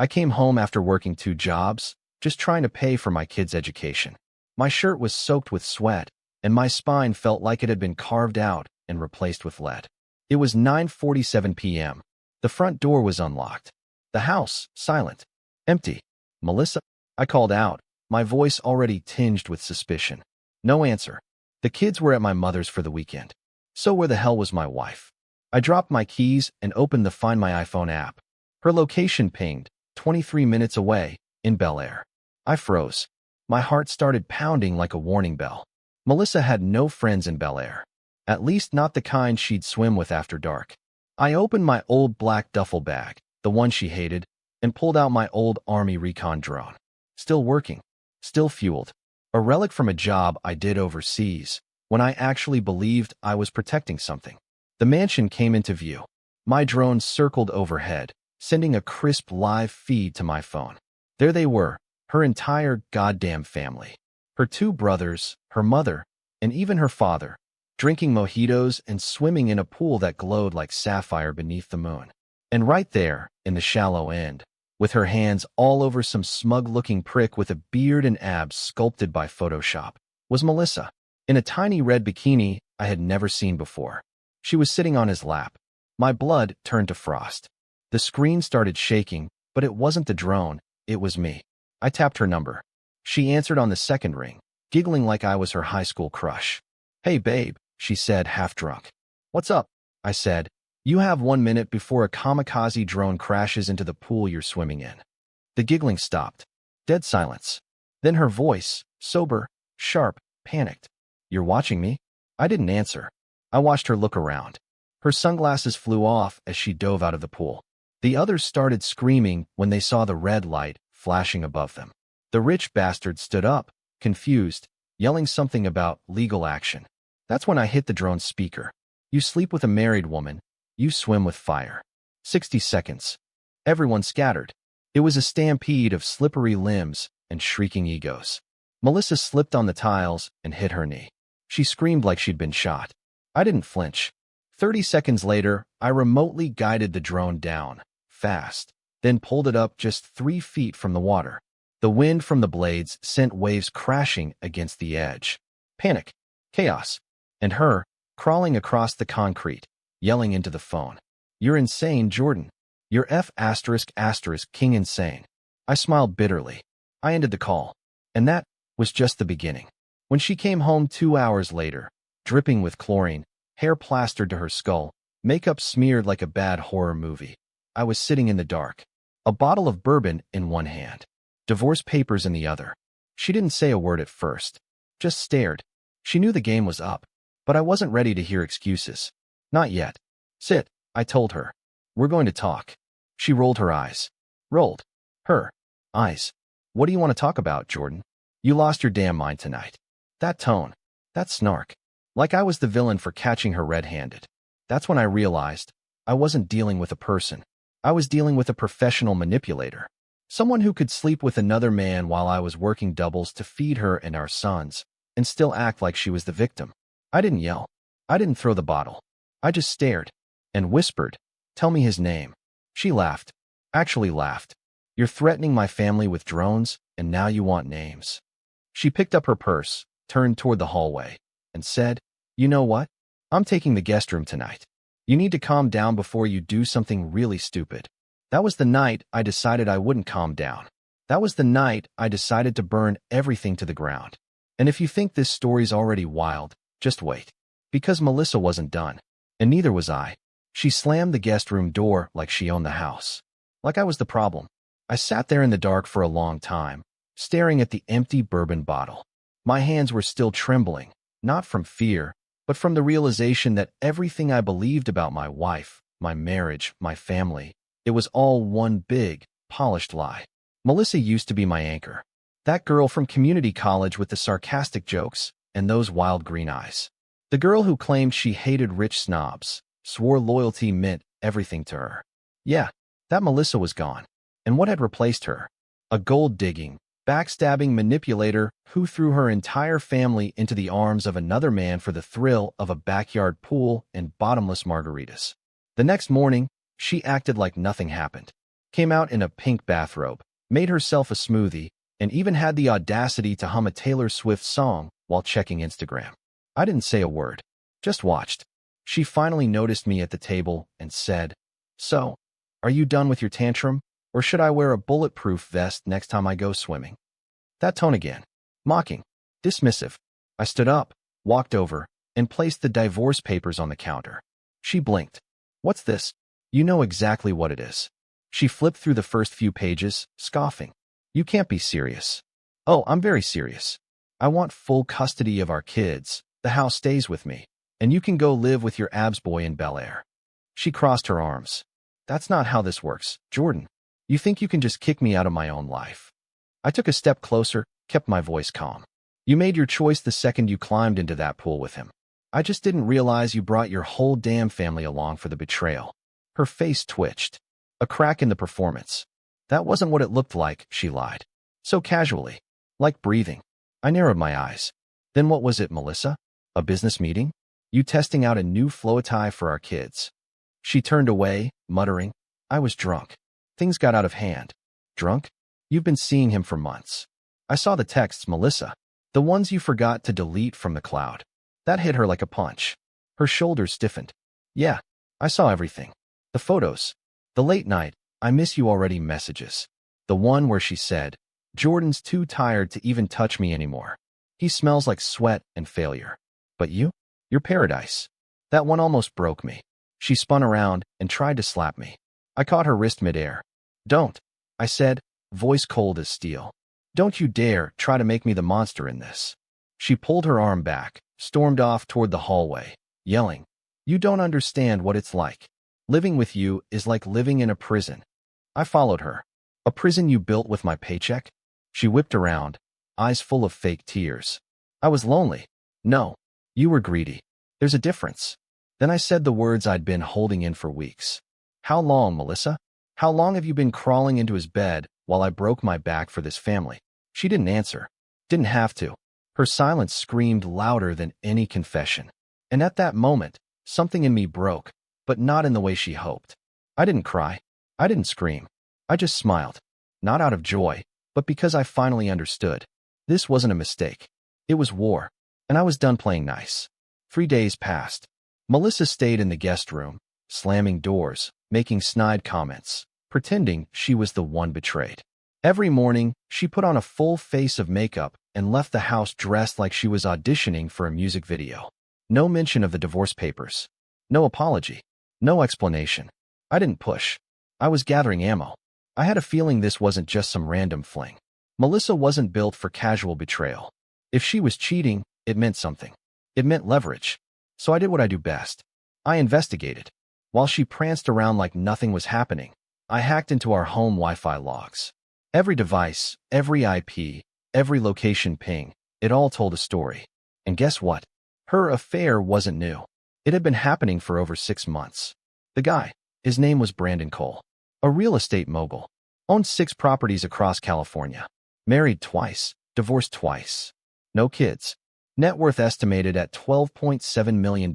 I came home after working 2 jobs, just trying to pay for my kids' education. My shirt was soaked with sweat, and my spine felt like it had been carved out and replaced with lead. It was 9:47 p.m. The front door was unlocked. The house, silent, empty. "Melissa?" I called out, my voice already tinged with suspicion. No answer. The kids were at my mother's for the weekend. So where the hell was my wife? I dropped my keys and opened the Find My iPhone app. Her location pinged, 23 minutes away, in Bel Air. I froze. My heart started pounding like a warning bell. Melissa had no friends in Bel Air. At least not the kind she'd swim with after dark. I opened my old black duffel bag, the one she hated, and pulled out my old Army recon drone. Still working. Still fueled. A relic from a job I did overseas, when I actually believed I was protecting something. The mansion came into view. My drone circled overhead, sending a crisp live feed to my phone. There they were, her entire goddamn family. Her 2 brothers, her mother, and even her father, drinking mojitos and swimming in a pool that glowed like sapphire beneath the moon. And right there, in the shallow end, with her hands all over some smug-looking prick with a beard and abs sculpted by Photoshop, was Melissa, in a tiny red bikini I had never seen before. She was sitting on his lap. My blood turned to frost. The screen started shaking, but it wasn't the drone, it was me. I tapped her number. She answered on the second ring, giggling like I was her high school crush. "Hey, babe," she said, half drunk. "What's up?" I said. "You have 1 minute before a kamikaze drone crashes into the pool you're swimming in." The giggling stopped. Dead silence. Then her voice, sober, sharp, panicked. "You're watching me?" I didn't answer. I watched her look around. Her sunglasses flew off as she dove out of the pool. The others started screaming when they saw the red light flashing above them. The rich bastard stood up, confused, yelling something about legal action. That's when I hit the drone's speaker. "You sleep with a married woman. You swim with fire." 60 seconds. Everyone scattered. It was a stampede of slippery limbs and shrieking egos. Melissa slipped on the tiles and hit her knee. She screamed like she'd been shot. I didn't flinch. 30 seconds later, I remotely guided the drone down, fast, then pulled it up just 3 feet from the water. The wind from the blades sent waves crashing against the edge. Panic. Chaos. And her, crawling across the concrete, yelling into the phone. "You're insane, Jordan. You're ***king insane." I smiled bitterly. I ended the call. And that was just the beginning. When she came home 2 hours later, dripping with chlorine, hair plastered to her skull, makeup smeared like a bad horror movie, I was sitting in the dark, a bottle of bourbon in one hand, divorce papers in the other. She didn't say a word at first, just stared. She knew the game was up, but I wasn't ready to hear excuses. Not yet. "Sit," I told her. "We're going to talk." She rolled her eyes. Rolled. Her eyes. "What do you want to talk about, Jordan? You lost your damn mind tonight." That tone. That snark. Like I was the villain for catching her red-handed. That's when I realized I wasn't dealing with a person. I was dealing with a professional manipulator. Someone who could sleep with another man while I was working doubles to feed her and our sons, and still act like she was the victim. I didn't yell. I didn't throw the bottle. I just stared and whispered, "Tell me his name." She laughed. Actually laughed. "You're threatening my family with drones, and now you want names." She picked up her purse, turned toward the hallway, and said, "You know what? I'm taking the guest room tonight. You need to calm down before you do something really stupid." That was the night I decided I wouldn't calm down. That was the night I decided to burn everything to the ground. And if you think this story's already wild, just wait. Because Melissa wasn't done. And neither was I. She slammed the guest room door like she owned the house. Like I was the problem. I sat there in the dark for a long time, staring at the empty bourbon bottle. My hands were still trembling, not from fear, but from the realization that everything I believed about my wife, my marriage, my family, it was all one big, polished lie. Melissa used to be my anchor. That girl from community college with the sarcastic jokes and those wild green eyes. The girl who claimed she hated rich snobs, swore loyalty meant everything to her. Yeah, that Melissa was gone. And what had replaced her? A gold-digging, backstabbing manipulator who threw her entire family into the arms of another man for the thrill of a backyard pool and bottomless margaritas. The next morning, she acted like nothing happened. came out in a pink bathrobe, made herself a smoothie, and even had the audacity to hum a Taylor Swift song while checking Instagram. I didn't say a word, just watched. She finally noticed me at the table and said, "So, are you done with your tantrum, or should I wear a bulletproof vest next time I go swimming?" That tone again. Mocking. Dismissive. I stood up, walked over, and placed the divorce papers on the counter. She blinked. "What's this?" "You know exactly what it is." She flipped through the first few pages, scoffing. "You can't be serious." "Oh, I'm very serious. I want full custody of our kids, the house stays with me, and you can go live with your abs boy in Bel Air." She crossed her arms. "That's not how this works, Jordan. You think you can just kick me out of my own life?" I took a step closer, kept my voice calm. "You made your choice the second you climbed into that pool with him. I just didn't realize you brought your whole damn family along for the betrayal." Her face twitched. A crack in the performance. "That wasn't what it looked like," she lied. So casually. Like breathing. I narrowed my eyes. "Then what was it, Melissa? A business meeting? You testing out a new Floetie for our kids?" She turned away, muttering, "I was drunk. Things got out of hand." "Drunk? You've been seeing him for months." I saw the texts, Melissa. The ones you forgot to delete from the cloud. That hit her like a punch. Her shoulders stiffened. "Yeah, I saw everything. The photos. The late night, I miss you already messages. The one where she said, 'Jordan's too tired to even touch me anymore. He smells like sweat and failure. But you're paradise.' That one almost broke me." She spun around and tried to slap me. I caught her wrist midair. "Don't," I said, voice cold as steel. "Don't you dare try to make me the monster in this." She pulled her arm back, stormed off toward the hallway, yelling, "You don't understand what it's like. Living with you is like living in a prison." I followed her. "A prison you built with my paycheck?" She whipped around, eyes full of fake tears. "I was lonely." "No, you were greedy. There's a difference." Then I said the words I'd been holding in for weeks. "How long, Melissa? How long have you been crawling into his bed while I broke my back for this family?" She didn't answer. Didn't have to. Her silence screamed louder than any confession. And at that moment, something in me broke, but not in the way she hoped. I didn't cry. I didn't scream. I just smiled. Not out of joy, but because I finally understood. This wasn't a mistake. It was war, and I was done playing nice. 3 days passed. Melissa stayed in the guest room, slamming doors, making snide comments, pretending she was the one betrayed. Every morning, she put on a full face of makeup and left the house dressed like she was auditioning for a music video. No mention of the divorce papers. No apology. No explanation. I didn't push. I was gathering ammo. I had a feeling this wasn't just some random fling. Melissa wasn't built for casual betrayal. If she was cheating, it meant something. It meant leverage. So I did what I do best. I investigated. While she pranced around like nothing was happening, I hacked into our home Wi-Fi logs. Every device, every IP, every location ping, it all told a story. And guess what? Her affair wasn't new. It had been happening for over 6 months. The guy, his name was Brandon Cole. A real estate mogul. Owned 6 properties across California. Married twice, divorced twice. No kids. Net worth estimated at $12.7 million.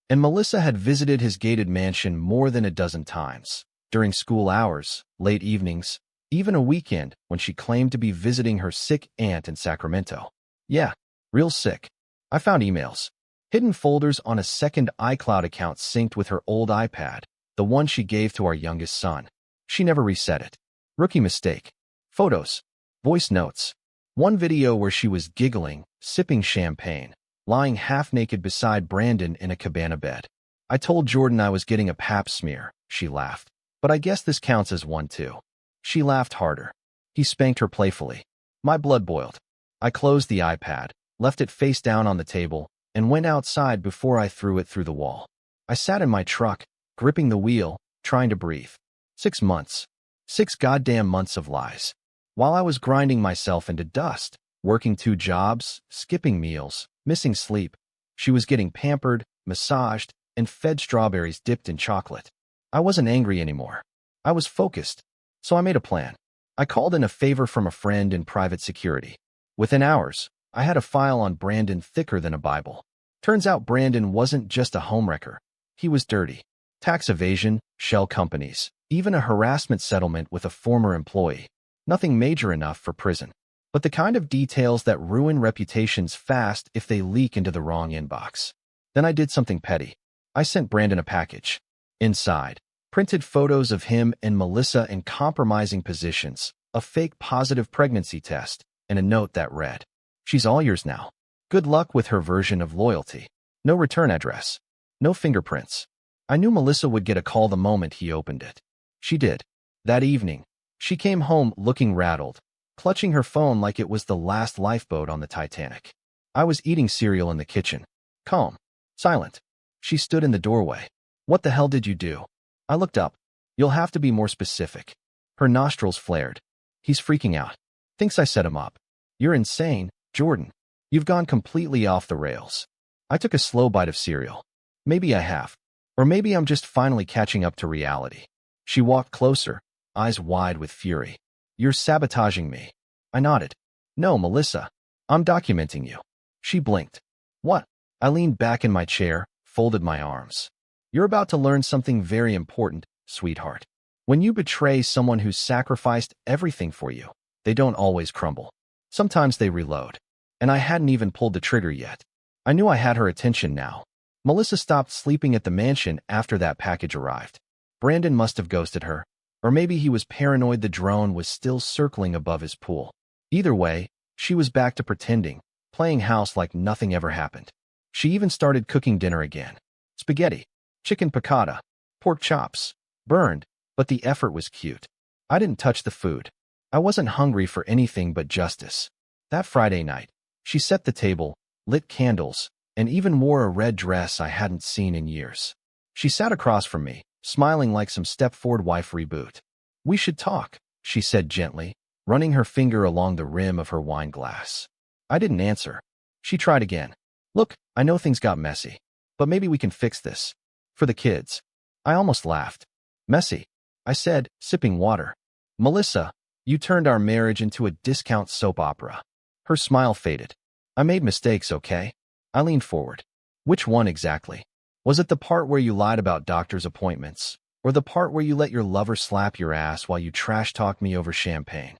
And Melissa had visited his gated mansion more than a dozen times. During school hours, late evenings, even a weekend when she claimed to be visiting her sick aunt in Sacramento. Yeah, real sick. I found emails. Hidden folders on a second iCloud account synced with her old iPad, the one she gave to our youngest son. She never reset it. Rookie mistake. Photos. Voice notes. One video where she was giggling, sipping champagne, lying half-naked beside Brandon in a cabana bed. "I told Jordan I was getting a pap smear," she laughed. "But I guess this counts as one too." She laughed harder. He spanked her playfully. My blood boiled. I closed the iPad, left it face down on the table, and went outside before I threw it through the wall. I sat in my truck, gripping the wheel, trying to breathe. 6 months. 6 goddamn months of lies. While I was grinding myself into dust, working 2 jobs, skipping meals, missing sleep, she was getting pampered, massaged, and fed strawberries dipped in chocolate. I wasn't angry anymore. I was focused. So I made a plan. I called in a favor from a friend in private security. Within hours, I had a file on Brandon thicker than a Bible. Turns out Brandon wasn't just a homewrecker. He was dirty. Tax evasion, shell companies, even a harassment settlement with a former employee. Nothing major enough for prison, but the kind of details that ruin reputations fast if they leak into the wrong inbox. Then I did something petty. I sent Brandon a package. Inside, printed photos of him and Melissa in compromising positions, a fake positive pregnancy test, and a note that read, "She's all yours now. Good luck with her version of loyalty." No return address. No fingerprints. I knew Melissa would get a call the moment he opened it. She did. That evening, she came home looking rattled, clutching her phone like it was the last lifeboat on the Titanic. I was eating cereal in the kitchen. Calm. Silent. She stood in the doorway. "What the hell did you do?" I looked up. "You'll have to be more specific." Her nostrils flared. "He's freaking out. Thinks I set him up." "You're insane, Jordan. You've gone completely off the rails." I took a slow bite of cereal. Maybe I have. Or maybe I'm just finally catching up to reality. She walked closer, eyes wide with fury. "You're sabotaging me." I nodded. "No, Melissa. I'm documenting you." She blinked. "What?" I leaned back in my chair, folded my arms. "You're about to learn something very important, sweetheart. When you betray someone who's sacrificed everything for you, they don't always crumble. Sometimes they reload." And I hadn't even pulled the trigger yet. I knew I had her attention now. Melissa stopped sleeping at the mansion after that package arrived. Brandon must have ghosted her, or maybe he was paranoid the drone was still circling above his pool. Either way, she was back to pretending, playing house like nothing ever happened. She even started cooking dinner again. Spaghetti, chicken piccata, pork chops, burned, but the effort was cute. I didn't touch the food. I wasn't hungry for anything but justice. That Friday night, she set the table, lit candles, and even wore a red dress I hadn't seen in years. She sat across from me, smiling like some Stepford wife reboot. "We should talk," she said gently, running her finger along the rim of her wine glass. I didn't answer. She tried again. "Look, I know things got messy, but maybe we can fix this. For the kids." I almost laughed. "Messy," I said, sipping water. "Melissa, you turned our marriage into a discount soap opera." Her smile faded. "I made mistakes, okay?" I leaned forward. "Which one exactly? Was it the part where you lied about doctor's appointments, or the part where you let your lover slap your ass while you trash-talked me over champagne?"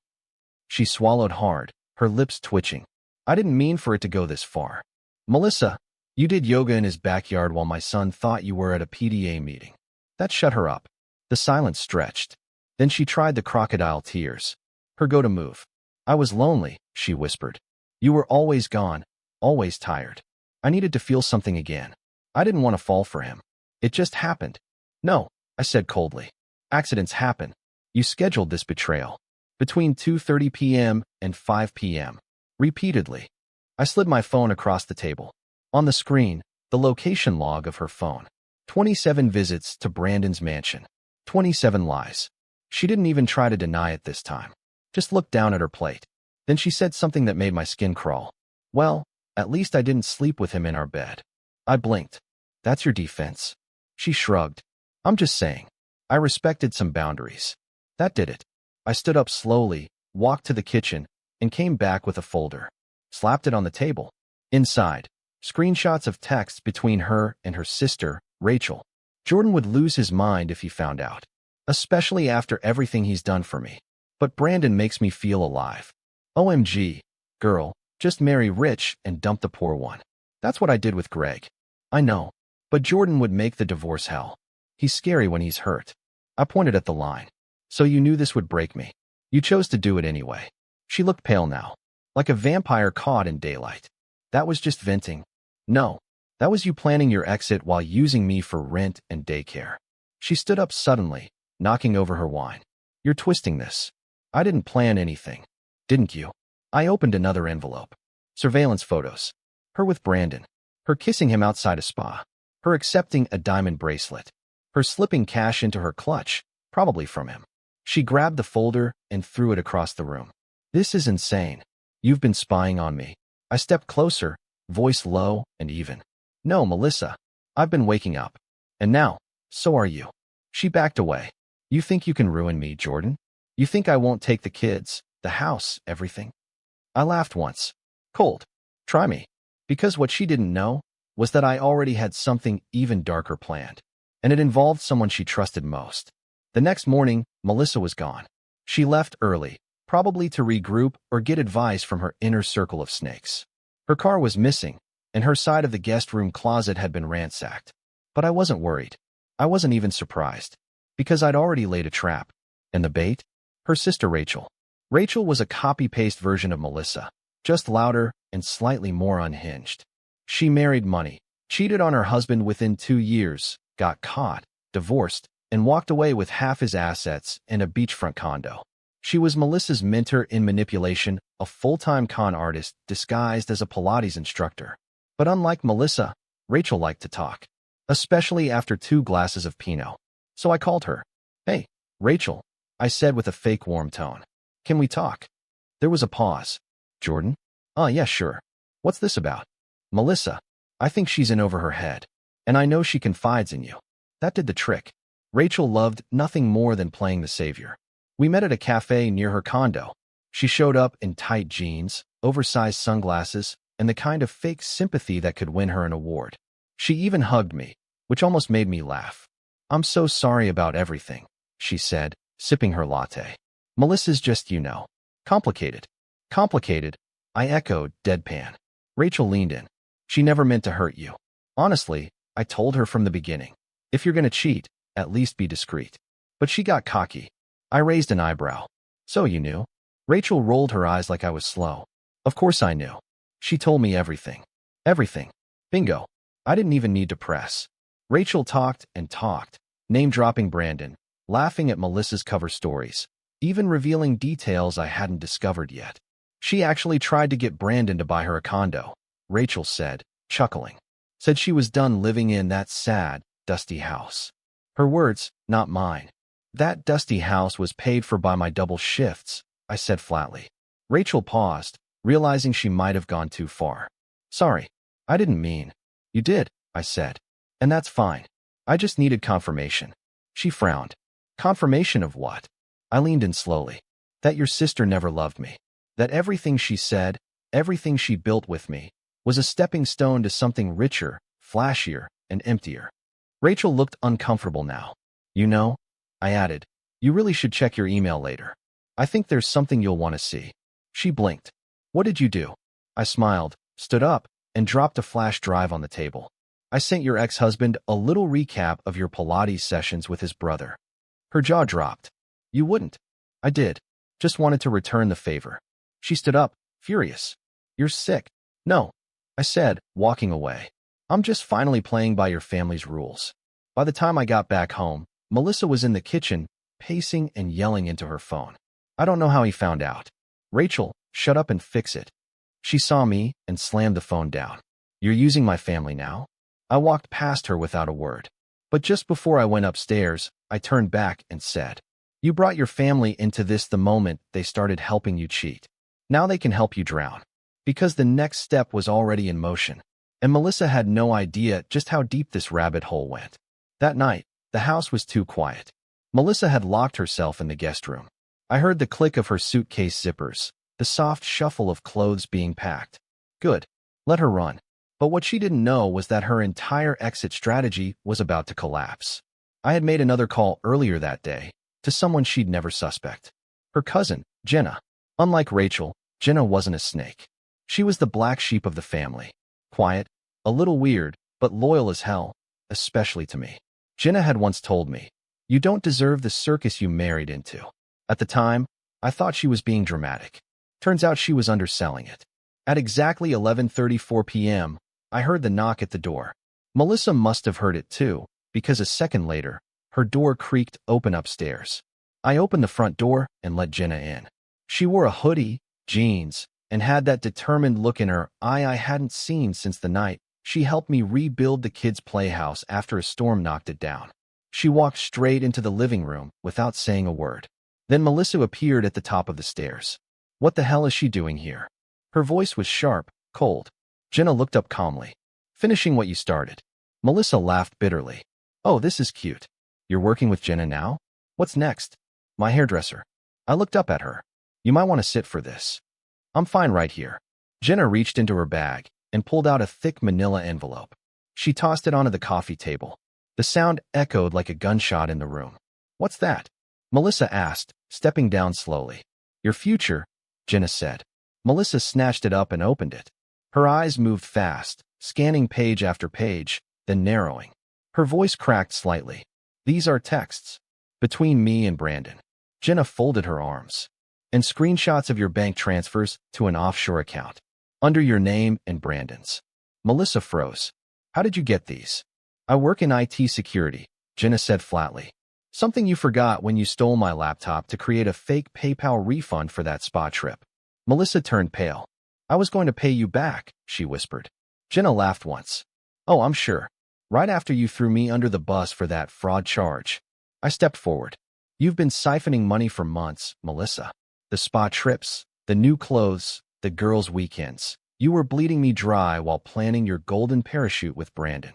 She swallowed hard, her lips twitching. "I didn't mean for it to go this far. Melissa, you did yoga in his backyard while my son thought you were at a PTA meeting." That shut her up. The silence stretched. Then she tried the crocodile tears. Her go-to move. "I was lonely," she whispered. "You were always gone, always tired. I needed to feel something again. I didn't want to fall for him. It just happened." "No," I said coldly. "Accidents happen. You scheduled this betrayal. Between 2:30 p.m. and 5 p.m. Repeatedly." I slid my phone across the table. On the screen, the location log of her phone. 27 visits to Brandon's mansion. 27 lies. She didn't even try to deny it this time. Just looked down at her plate. Then she said something that made my skin crawl. "Well, at least I didn't sleep with him in our bed." I blinked. "That's your defense?" She shrugged. "I'm just saying. I respected some boundaries." That did it. I stood up slowly, walked to the kitchen, and came back with a folder. Slapped it on the table. Inside, screenshots of texts between her and her sister, Rachel. Jordan would lose his mind if he found out. Especially after everything he's done for me. But Brandon makes me feel alive. OMG, girl, just marry rich and dump the poor one. That's what I did with Greg. I know, but Jordan would make the divorce hell. He's scary when he's hurt. I pointed at the line. "So you knew this would break me. You chose to do it anyway." She looked pale now, like a vampire caught in daylight. "That was just venting." "No, that was you planning your exit while using me for rent and daycare." She stood up suddenly, knocking over her wine. "You're twisting this. I didn't plan anything. Didn't you?" I opened another envelope. Surveillance photos. Her with Brandon. Her kissing him outside a spa. Her accepting a diamond bracelet. Her slipping cash into her clutch, probably from him. She grabbed the folder and threw it across the room. "This is insane. You've been spying on me." I stepped closer, voice low and even. "No, Melissa. I've been waking up. And now, so are you." She backed away. "You think you can ruin me, Jordan? You think I won't take the kids, the house, everything?" I laughed once. Cold. Try me. Because what she didn't know was that I already had something even darker planned. and it involved someone she trusted most. The next morning, Melissa was gone. She left early, probably to regroup or get advice from her inner circle of snakes. Her car was missing, and her side of the guest room closet had been ransacked. But I wasn't worried. I wasn't even surprised, because I'd already laid a trap. And the bait? Her sister Rachel. Rachel was a copy-paste version of Melissa, just louder and slightly more unhinged. She married money, cheated on her husband within 2 years, got caught, divorced, and walked away with half his assets and a beachfront condo. She was Melissa's mentor in manipulation, a full-time con artist disguised as a Pilates instructor. But unlike Melissa, Rachel liked to talk, especially after 2 glasses of Pinot. So I called her. "Hey, Rachel," I said with a fake warm tone. "Can we talk?" There was a pause. "Jordan? Yeah, sure. What's this about?" "Melissa. I think she's in over her head. And I know she confides in you." That did the trick. Rachel loved nothing more than playing the savior. We met at a cafe near her condo. She showed up in tight jeans, oversized sunglasses, and the kind of fake sympathy that could win her an award. She even hugged me, which almost made me laugh. "I'm so sorry about everything," she said, sipping her latte. "Melissa's just, complicated." "Complicated?" I echoed, deadpan. Rachel leaned in. "She never meant to hurt you. Honestly, I told her from the beginning. If you're gonna cheat, at least be discreet." But she got cocky. I raised an eyebrow. "So you knew?" Rachel rolled her eyes like I was slow. "Of course I knew. She told me everything." Everything. Bingo. I didn't even need to press. Rachel talked and talked, name-dropping Brandon, laughing at Melissa's cover stories, even revealing details I hadn't discovered yet. She actually tried to get Brandon to buy her a condo, Rachel said, chuckling. Said she was done living in that sad, dusty house. Her words, not mine. "That dusty house was paid for by my double shifts," I said flatly. Rachel paused, realizing she might have gone too far. "Sorry, I didn't mean." "You did," I said. "And that's fine. I just needed confirmation." She frowned. "Confirmation of what?" I leaned in slowly. "That your sister never loved me. That everything she said, everything she built with me, was a stepping stone to something richer, flashier, and emptier." Rachel looked uncomfortable now. I added, "You really should check your email later. I think there's something you'll want to see." She blinked. "What did you do?" I smiled, stood up, and dropped a flash drive on the table. "I sent your ex-husband a little recap of your Pilates sessions with his brother." Her jaw dropped. "You wouldn't." "I did. Just wanted to return the favor." She stood up, furious. "You're sick." "No," I said, walking away. "I'm just finally playing by your family's rules." By the time I got back home, Melissa was in the kitchen, pacing and yelling into her phone. "I don't know how he found out." "Rachel, shut up and fix it." She saw me and slammed the phone down. "You're using my family now?" I walked past her without a word. But just before I went upstairs, I turned back and said, "You brought your family into this the moment they started helping you cheat. Now they can help you drown." Because the next step was already in motion, and Melissa had no idea just how deep this rabbit hole went. That night, the house was too quiet. Melissa had locked herself in the guest room. I heard the click of her suitcase zippers, the soft shuffle of clothes being packed. Good. Let her run. But what she didn't know was that her entire exit strategy was about to collapse. I had made another call earlier that day, to someone she'd never suspect. Her cousin, Jenna. Unlike Rachel, Jenna wasn't a snake. She was the black sheep of the family. Quiet, a little weird, but loyal as hell, especially to me. Jenna had once told me, "You don't deserve the circus you married into." At the time, I thought she was being dramatic. Turns out she was underselling it. At exactly 11:34 p.m., I heard the knock at the door. Melissa must have heard it too, because a second later, her door creaked open upstairs. I opened the front door and let Jenna in. She wore a hoodie, jeans, and had that determined look in her eye I hadn't seen since the night she helped me rebuild the kids' playhouse after a storm knocked it down. She walked straight into the living room without saying a word. Then Melissa appeared at the top of the stairs. "What the hell is she doing here?" Her voice was sharp, cold. Jenna looked up calmly. "Finishing what you started." Melissa laughed bitterly. "Oh, this is cute. You're working with Jenna now? What's next?" "My hairdresser." I looked up at her. "You might want to sit for this." "I'm fine right here." Jenna reached into her bag and pulled out a thick manila envelope. She tossed it onto the coffee table. The sound echoed like a gunshot in the room. What's that? Melissa asked, stepping down slowly. Your future, Jenna said. Melissa snatched it up and opened it. Her eyes moved fast, scanning page after page, then narrowing. Her voice cracked slightly. These are texts. Between me and Brandon. Jenna folded her arms. And screenshots of your bank transfers to an offshore account. Under your name and Brandon's. Melissa froze. How did you get these? I work in IT security, Jenna said flatly. Something you forgot when you stole my laptop to create a fake PayPal refund for that spa trip. Melissa turned pale. I was going to pay you back, she whispered. Jenna laughed once. Oh, I'm sure. Right after you threw me under the bus for that fraud charge. I stepped forward. You've been siphoning money for months, Melissa. The spa trips, the new clothes, the girls' weekends. You were bleeding me dry while planning your golden parachute with Brandon.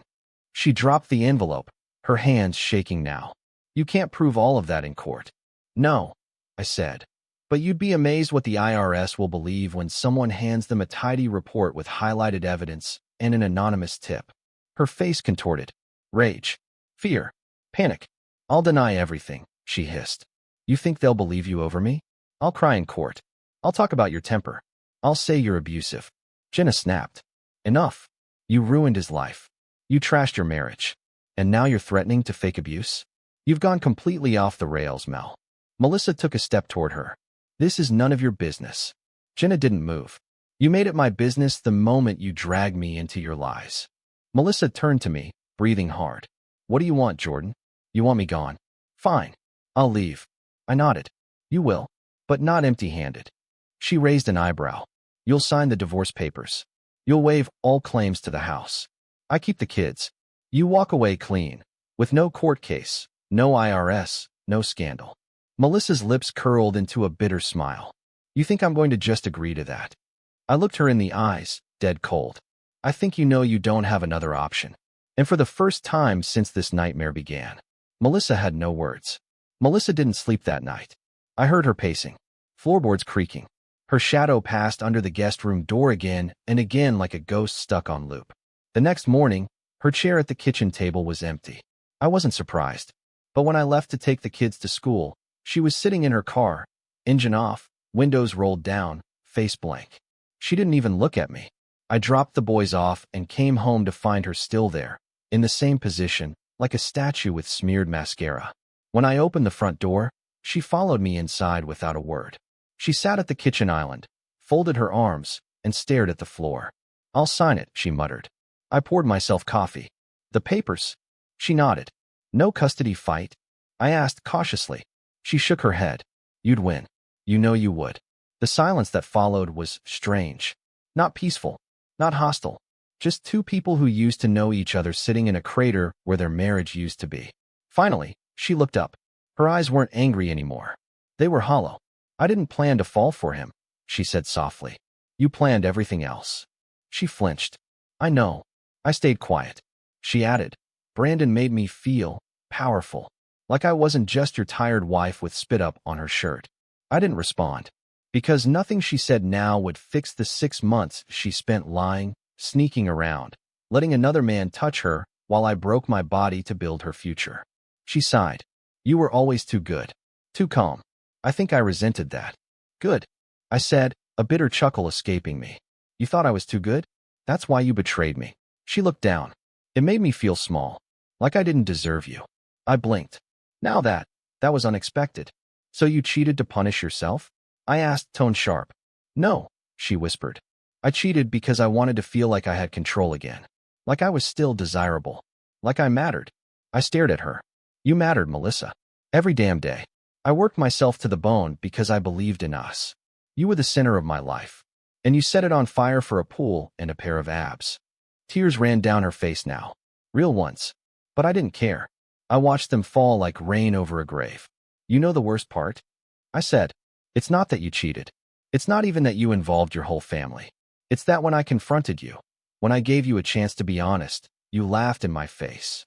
She dropped the envelope, her hands shaking now. You can't prove all of that in court. No, I said. But you'd be amazed what the IRS will believe when someone hands them a tidy report with highlighted evidence and an anonymous tip. Her face contorted. Rage. Fear. Panic. I'll deny everything, she hissed. You think they'll believe you over me? I'll cry in court. I'll talk about your temper. I'll say you're abusive. Jenna snapped. Enough. You ruined his life. You trashed your marriage. And now you're threatening to fake abuse? You've gone completely off the rails, Mel. Melissa took a step toward her. This is none of your business. Jenna didn't move. You made it my business the moment you dragged me into your lies. Melissa turned to me, breathing hard. What do you want, Jordan? You want me gone? Fine. I'll leave. I nodded. You will. But not empty-handed. She raised an eyebrow. You'll sign the divorce papers. You'll waive all claims to the house. I keep the kids. You walk away clean, with no court case, no IRS, no scandal. Melissa's lips curled into a bitter smile. You think I'm going to just agree to that? I looked her in the eyes, dead cold. I think you know you don't have another option. And for the first time since this nightmare began, Melissa had no words. Melissa didn't sleep that night. I heard her pacing, floorboards creaking. Her shadow passed under the guest room door again and again like a ghost stuck on loop. The next morning, her chair at the kitchen table was empty. I wasn't surprised. But when I left to take the kids to school, she was sitting in her car, engine off, windows rolled down, face blank. She didn't even look at me. I dropped the boys off and came home to find her still there, in the same position, like a statue with smeared mascara. When I opened the front door, she followed me inside without a word. She sat at the kitchen island, folded her arms, and stared at the floor. I'll sign it, she muttered. I poured myself coffee. The papers? She nodded. No custody fight? I asked cautiously. She shook her head. You'd win. You know you would. The silence that followed was strange. Not peaceful. Not hostile. Just two people who used to know each other sitting in a crater where their marriage used to be. Finally, she looked up. Her eyes weren't angry anymore. They were hollow. I didn't plan to fall for him, she said softly. You planned everything else. She flinched. I know. I stayed quiet. She added, Brandon made me feel powerful, like I wasn't just your tired wife with spit up on her shirt. I didn't respond, because nothing she said now would fix the 6 months she spent lying, sneaking around, letting another man touch her while I broke my body to build her future. She sighed. You were always too good, too calm. I think I resented that. Good, I said, a bitter chuckle escaping me. You thought I was too good? That's why you betrayed me. She looked down. It made me feel small, like I didn't deserve you. I blinked. Now that was unexpected. So you cheated to punish yourself? I asked, tone sharp. No, she whispered. I cheated because I wanted to feel like I had control again. Like I was still desirable. Like I mattered. I stared at her. You mattered, Melissa. Every damn day. I worked myself to the bone because I believed in us. You were the center of my life. And you set it on fire for a pool and a pair of abs. Tears ran down her face now. Real ones. But I didn't care. I watched them fall like rain over a grave. You know the worst part? I said, it's not that you cheated. It's not even that you involved your whole family. It's that when I confronted you, when I gave you a chance to be honest, you laughed in my face.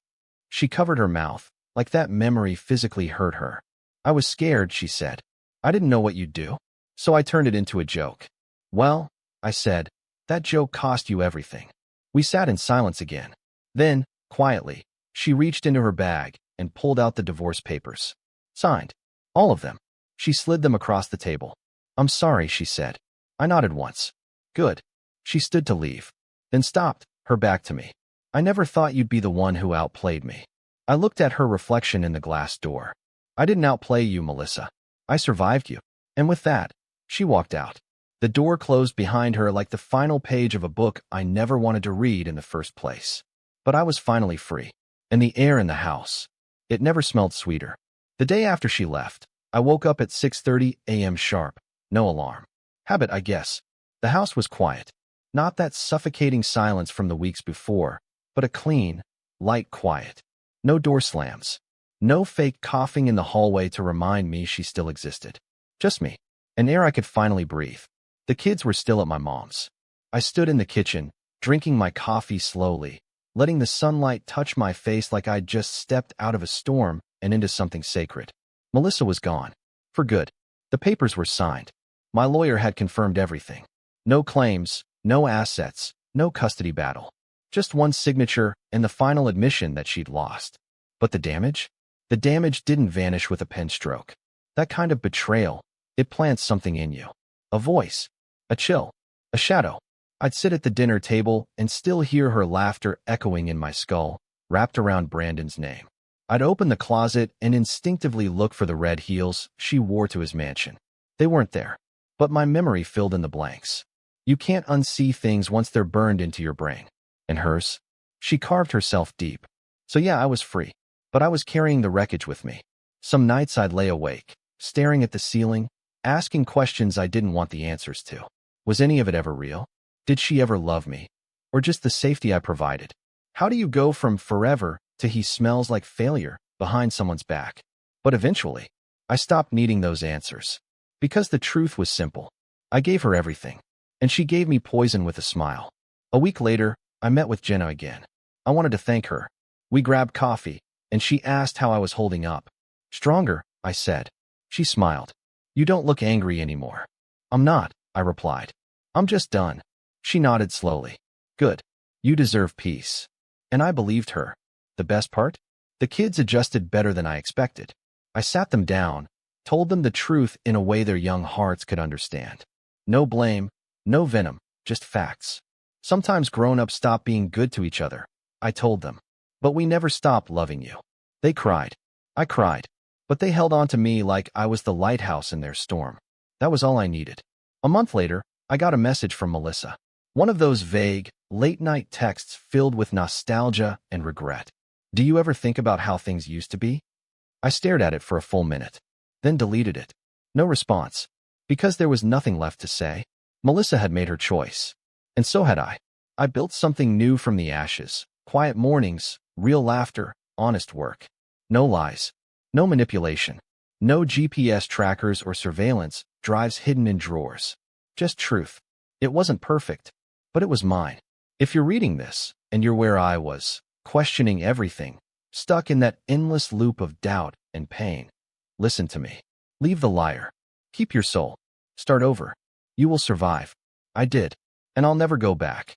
She covered her mouth, like that memory physically hurt her. I was scared, she said. I didn't know what you'd do, so I turned it into a joke. Well, I said, that joke cost you everything. We sat in silence again. Then, quietly, She reached into her bag and pulled out the divorce papers. Signed. All of them. She slid them across the table. I'm sorry, she said. I nodded once. Good. She stood to leave, then stopped, her back to me. I never thought you'd be the one who outplayed me. I looked at her reflection in the glass door. I didn't outplay you, Melissa. I survived you. And with that, she walked out. The door closed behind her like the final page of a book I never wanted to read in the first place. But I was finally free. And the air in the house. It never smelled sweeter. The day after she left, I woke up at 6:30 a.m. sharp. No alarm. Habit, I guess. The house was quiet. Not that suffocating silence from the weeks before, but a clean, light quiet. No door slams. No fake coughing in the hallway to remind me she still existed. Just me. An air I could finally breathe. The kids were still at my mom's. I stood in the kitchen, drinking my coffee slowly, letting the sunlight touch my face like I'd just stepped out of a storm and into something sacred. Melissa was gone. For good. The papers were signed. My lawyer had confirmed everything. No claims, no assets, no custody battle. Just one signature and the final admission that she'd lost. But the damage? The damage didn't vanish with a pen stroke. That kind of betrayal, it plants something in you. A voice. A chill. A shadow. I'd sit at the dinner table and still hear her laughter echoing in my skull, wrapped around Brandon's name. I'd open the closet and instinctively look for the red heels she wore to his mansion. They weren't there, but my memory filled in the blanks. You can't unsee things once they're burned into your brain. And hers? She carved herself deep. So yeah, I was free, but I was carrying the wreckage with me. Some nights I'd lay awake, staring at the ceiling, asking questions I didn't want the answers to. Was any of it ever real? Did she ever love me? Or just the safety I provided? How do you go from forever to he smells like failure behind someone's back? But eventually, I stopped needing those answers. Because the truth was simple. I gave her everything. And she gave me poison with a smile. A week later, I met with Jenna again. I wanted to thank her. We grabbed coffee, and she asked how I was holding up. Stronger, I said. She smiled. You don't look angry anymore. I'm not, I replied. I'm just done. She nodded slowly. Good. You deserve peace. And I believed her. The best part? The kids adjusted better than I expected. I sat them down, told them the truth in a way their young hearts could understand. No blame, no venom, just facts. Sometimes grown-ups stop being good to each other, I told them. But we never stopped loving you. They cried. I cried. But they held on to me like I was the lighthouse in their storm. That was all I needed. A month later, I got a message from Melissa. One of those vague, late-night texts filled with nostalgia and regret. Do you ever think about how things used to be? I stared at it for a full minute, then deleted it. No response. Because there was nothing left to say. Melissa had made her choice. And so had I. I built something new from the ashes. Quiet mornings, real laughter, honest work. No lies. No manipulation. No GPS trackers or surveillance drives hidden in drawers. Just truth. It wasn't perfect, but it was mine. If you're reading this, and you're where I was, questioning everything, stuck in that endless loop of doubt and pain, listen to me. Leave the liar. Keep your soul. Start over. You will survive. I did. And I'll never go back.